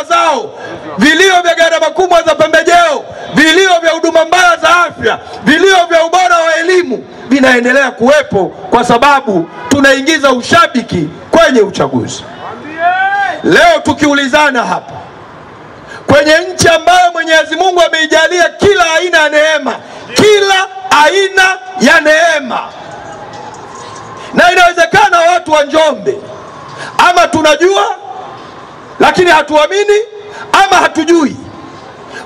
zao, vilio vya gharama kubwa za pembejeo, vilio vya huduma mbaya za afya, vilio vya ubora wa elimu vinaendelea kuwepo kwa sababu tunaingiza ushabiki kwenye uchaguzi. Leo tukiulizana hapa, kwenye nchi ambayo Mwenyezi Mungu ameijalia kila aina ya neema, kila aina ya neema, na inawezekana watu wa Njombe ama tunajua lakini hatuamini, ama hatujui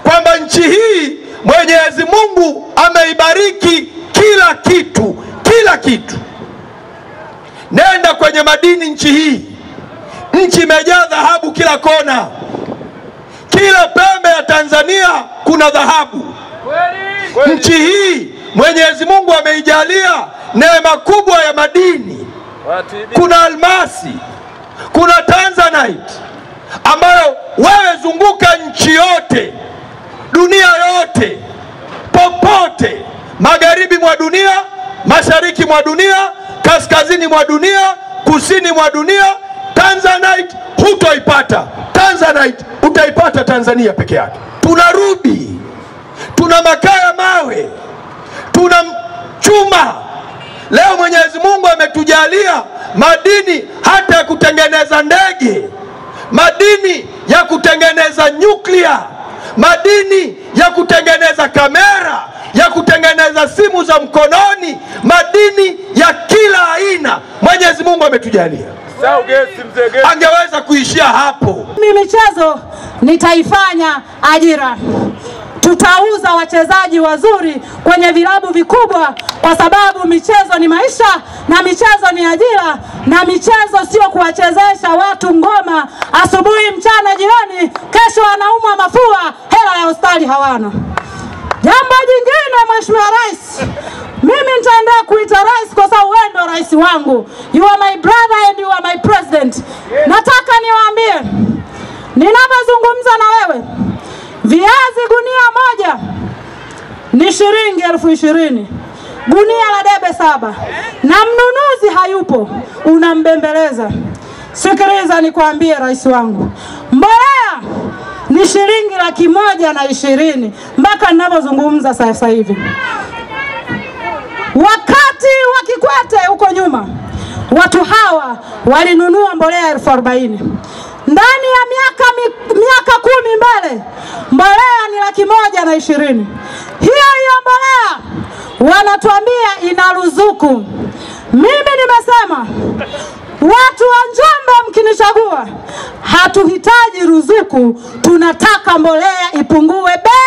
kwamba nchi hii Mwenyezi Mungu ameibariki kila kitu, kila kitu. Nenda kwenye madini nchi hii, nchi imejaa dhahabu kila kona. Kila pembe ya Tanzania kuna dhahabu. Nchi hii Mwenyezi Mungu ameijalia neema kubwa ya madini. Kuna almasi, kuna tanzanite, ambayo wewe zunguka nchi yote, dunia yote, popote, magharibi mwa dunia, mashariki mwa dunia, kaskazini mwa dunia, kusini mwa dunia, tanzanite hutoipata. Tanzanite utaipata Tanzania peke yake. Tuna rubi, tuna makaa ya mawe, tuna chuma. Leo Mwenyezi Mungu ametujalia madini hata ya kutengeneza ndege, madini ya kutengeneza nyuklia, madini ya kutengeneza kamera, ya kutengeneza simu za mkononi, madini ya kila aina Mwenyezi Mungu ametujalia. Angeweza kuishia hapo. Mimi michezo nitaifanya ajira. Tutauza wachezaji wazuri kwenye vilabu vikubwa, kwa sababu michezo ni maisha na michezo ni ajira, na michezo sio kuwachezesha watu ngoma asubuhi, mchana, jioni, kesho wanaumwa mafua, hela ya hospitali hawana. Jambo jingine, Mheshimiwa Rais, mimi nitaendelea kuita rais kwa sababu wewe ndio rais wangu. You are my brother and you are my president. Nataka niwaambie, ninapozungumza na wewe, viazi gunia moja ni shilingi 20,000. Gunia la debe 7. Na mnunuzi hayupo, unambembeleza. Sikiliza nikwambie rais wangu. Mbolea ni shilingi 120,000 mpaka ninapozungumza sasa hivi. Wakati wa Kikwete huko nyuma, watu hawa walinunua mbolea 40,000. Ndani ya miaka 10 mbele, mbolea ni 120,000. Hiyo mbolea wanatuambia ina ruzuku. Mimi nimesema, watu wa Njombe mkinichagua, hatuhitaji ruzuku, tunataka mbolea ipungue bei.